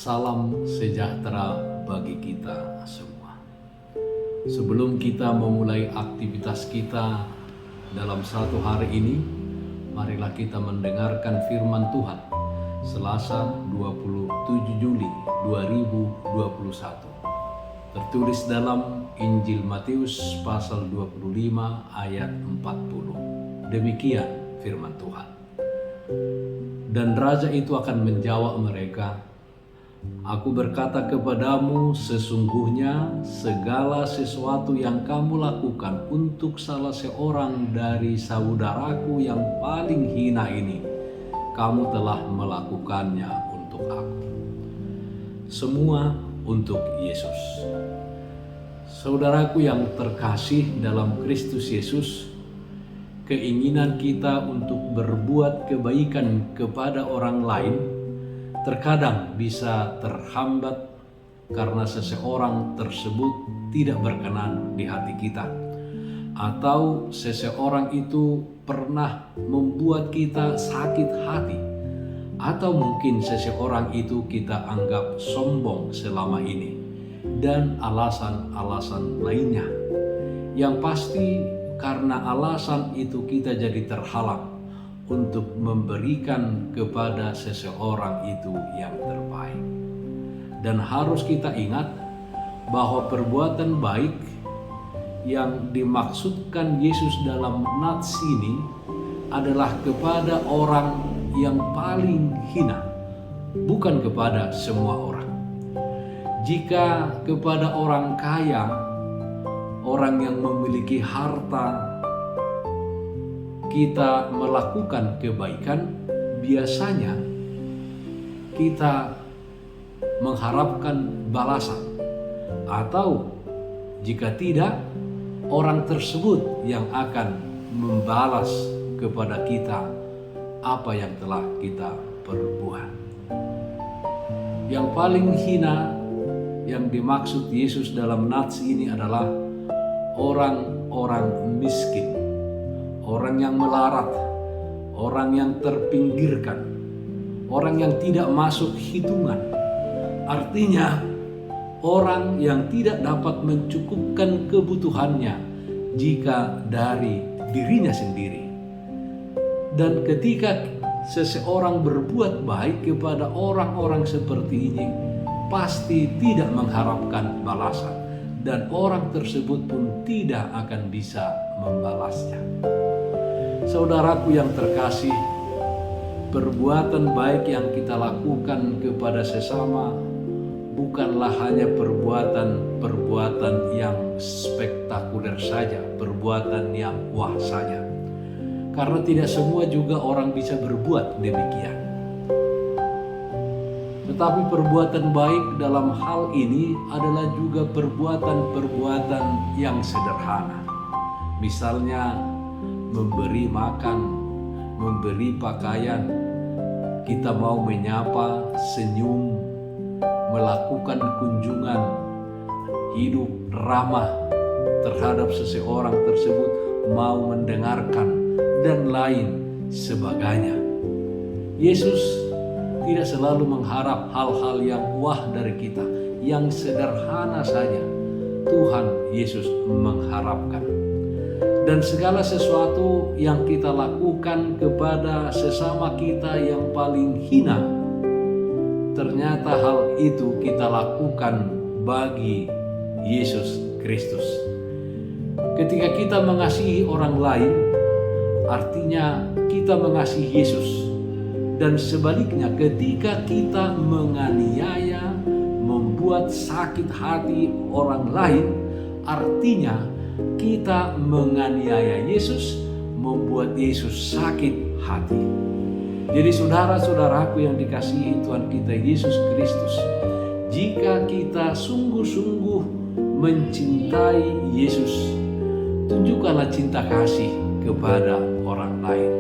Salam sejahtera bagi kita semua. Sebelum kita memulai aktivitas kita dalam satu hari ini, marilah kita mendengarkan firman Tuhan Selasa 27 Juli 2021. Tertulis dalam Injil Matius pasal 25 ayat 40. Demikian firman Tuhan. Dan raja itu akan menjawab mereka, "Aku berkata kepadamu, sesungguhnya segala sesuatu yang kamu lakukan untuk salah seorang dari saudaraku yang paling hina ini, kamu telah melakukannya untuk aku." Semua untuk Yesus. Saudaraku yang terkasih dalam Kristus Yesus, keinginan kita untuk berbuat kebaikan kepada orang lain terkadang bisa terhambat karena seseorang tersebut tidak berkenan di hati kita, atau seseorang itu pernah membuat kita sakit hati, atau mungkin seseorang itu kita anggap sombong selama ini, dan alasan-alasan lainnya. Yang pasti karena alasan itu kita jadi terhalang untuk memberikan kepada seseorang itu yang terbaik. Dan harus kita ingat bahwa perbuatan baik yang dimaksudkan Yesus dalam nats ini adalah kepada orang yang paling hina, bukan kepada semua orang. Jika kepada orang kaya, orang yang memiliki harta, kita melakukan kebaikan, biasanya kita mengharapkan balasan, atau jika tidak, orang tersebut yang akan membalas kepada kita apa yang telah kita perbuat. Yang paling hina yang dimaksud Yesus dalam nats ini adalah orang-orang miskin, orang yang melarat, orang yang terpinggirkan, orang yang tidak masuk hitungan. Artinya, orang yang tidak dapat mencukupkan kebutuhannya jika dari dirinya sendiri. Dan ketika seseorang berbuat baik kepada orang-orang seperti ini, pasti tidak mengharapkan balasan, dan orang tersebut pun tidak akan bisa membalasnya. Saudaraku yang terkasih, perbuatan baik yang kita lakukan kepada sesama bukanlah hanya perbuatan yang spektakuler saja, perbuatan yang wah saja. Karena tidak semua juga orang bisa berbuat demikian. Tetapi perbuatan baik dalam hal ini adalah juga perbuatan-perbuatan yang sederhana. Misalnya memberi makan, memberi pakaian, kita mau menyapa, senyum, melakukan kunjungan, hidup ramah terhadap seseorang tersebut, mau mendengarkan, dan lain sebagainya. Yesus tidak selalu mengharap hal-hal yang wah dari kita, yang sederhana saja Tuhan Yesus mengharapkan. Dan segala sesuatu yang kita lakukan kepada sesama kita yang paling hina, ternyata hal itu kita lakukan bagi Yesus Kristus. Ketika kita mengasihi orang lain, artinya kita mengasihi Yesus. Dan sebaliknya, ketika kita menganiaya, membuat sakit hati orang lain, artinya kita menganiaya Yesus, membuat Yesus sakit hati. Jadi saudara-saudaraku yang dikasihi Tuhan kita Yesus Kristus, jika kita sungguh-sungguh mencintai Yesus, tunjukkanlah cinta kasih kepada orang lain.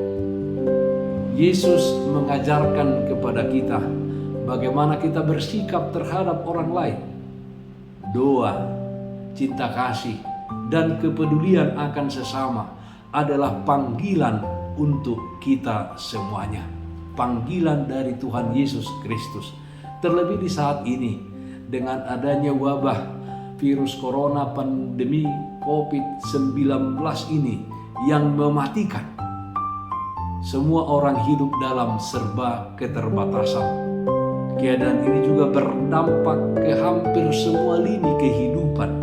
Yesus mengajarkan kepada kita bagaimana kita bersikap terhadap orang lain. Doa, cinta kasih, dan kepedulian akan sesama adalah panggilan untuk kita semuanya. Panggilan dari Tuhan Yesus Kristus. Terlebih di saat ini dengan adanya wabah virus corona pandemi COVID-19 ini yang mematikan. Semua orang hidup dalam serba keterbatasan. Keadaan ini juga berdampak ke hampir semua lini kehidupan.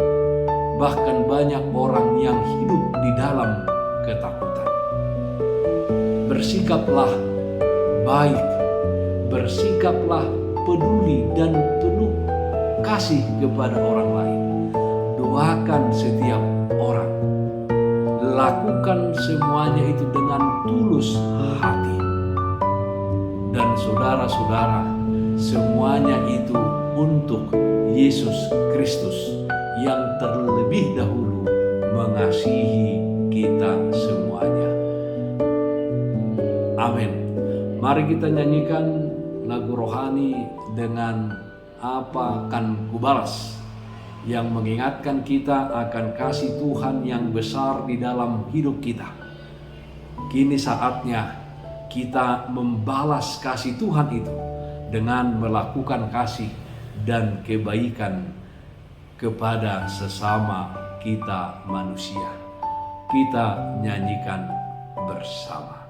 Bahkan banyak orang yang hidup di dalam ketakutan. Bersikaplah baik, bersikaplah peduli dan penuh kasih kepada orang lain. Doakan setiap orang. Lakukan semuanya itu dengan tulus hati. Dan saudara-saudara, semuanya itu untuk Yesus Kristus yang terlebih dahulu mengasihi kita semuanya. Amin. Mari kita nyanyikan lagu rohani dengan Apa Kan Kubalas, yang mengingatkan kita akan kasih Tuhan yang besar di dalam hidup kita. Kini saatnya kita membalas kasih Tuhan itu dengan melakukan kasih dan kebaikan kepada sesama kita manusia. Kita nyanyikan bersama.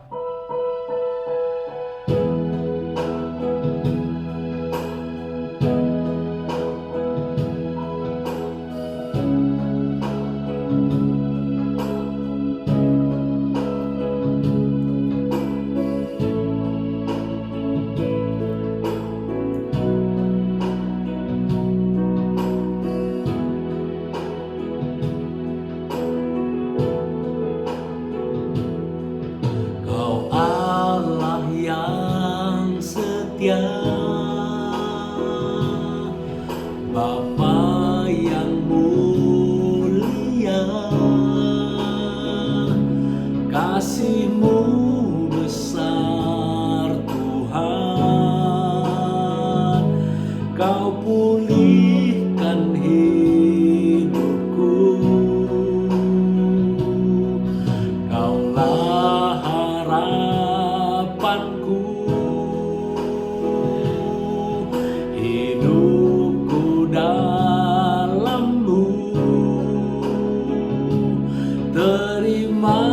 Bapa yang mulia, kasih-Mu besar Tuhan, Kau pulihkan hidupku, Kaulah harapanku. Terima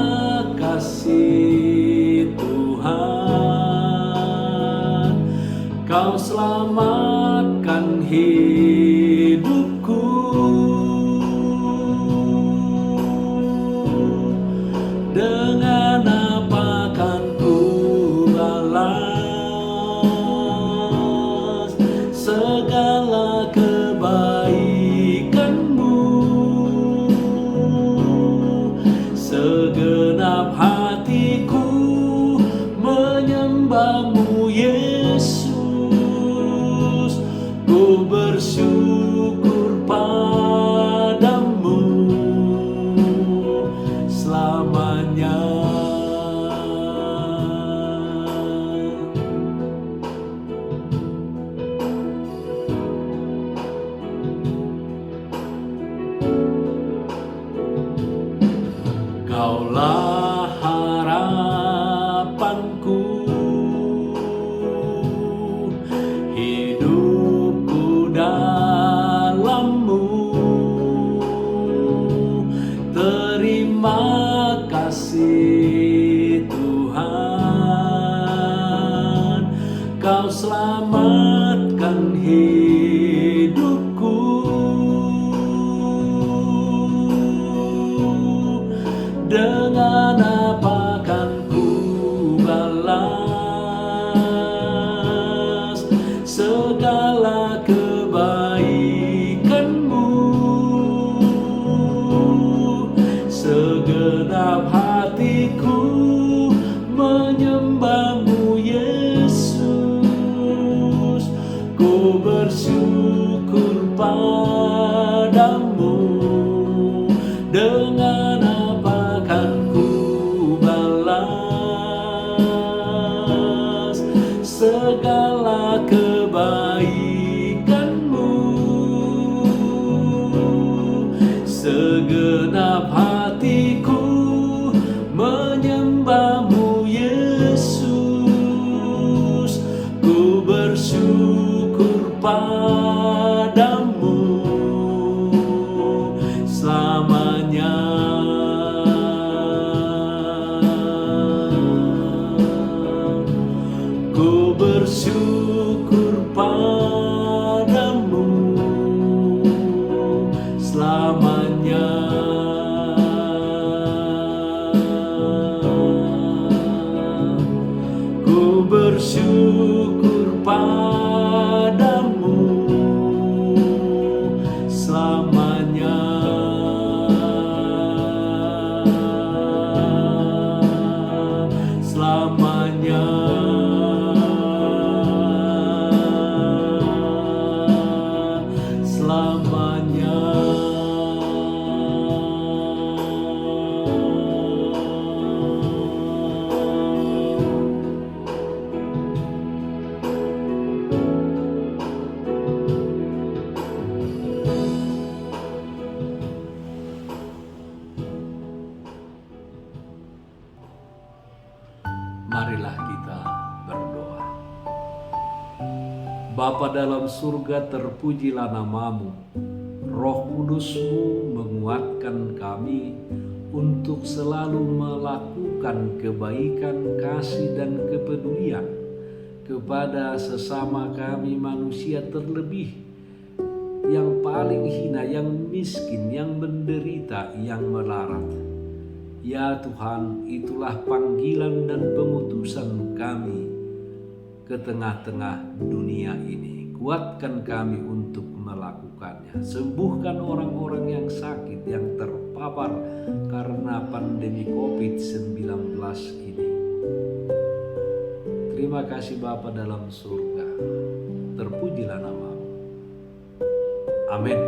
kasih Tuhan, Kau selamatkan hidupku. Dengan apa kan ku balas segala kebaikan-Mu? Segenap hatiku menyembah-Mu Yesus, ku bersyukur padamu selamanya. Kaulah harapanku, hidupku dalam-Mu. Terima kasih Tuhan, Kau selamatkan hidupku. Dengan apa kan ku balas segala kebaikan-Mu? Segenap hatiku menyembah-Mu Yesus, ku bersyukur padamu. Dengan apa kan ku balas segala kebaikan-Mu? Segenap hatiku menyembah-Mu Yesus, ku bersyukur bersyukur padamu selamanya. Selamanya. Selamanya. Marilah kita berdoa. Bapa dalam surga, terpujilah namamu. Roh Kudus-Mu menguatkan kami untuk selalu melakukan kebaikan, kasih, dan kepedulian kepada sesama kami manusia, terlebih yang paling hina, yang miskin, yang menderita, yang melarat. Ya Tuhan, itulah panggilan dan pengutusan kami ke tengah-tengah dunia ini. Kuatkan kami untuk melakukannya. Sembuhkan orang-orang yang sakit, yang terpapar karena pandemi COVID-19 ini. Terima kasih Bapa dalam surga. Terpujilah namamu. Amin.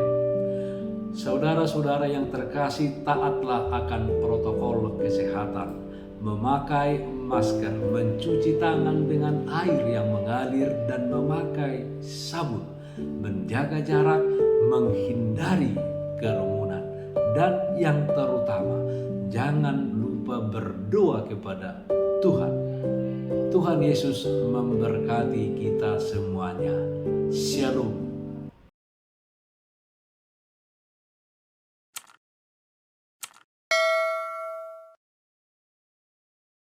Saudara-saudara yang terkasih, taatlah akan protokol kesehatan, memakai masker, mencuci tangan dengan air yang mengalir, dan memakai sabun, menjaga jarak, menghindari kerumunan, dan yang terutama, jangan lupa berdoa kepada Tuhan. Tuhan Yesus memberkati kita semuanya. Shalom.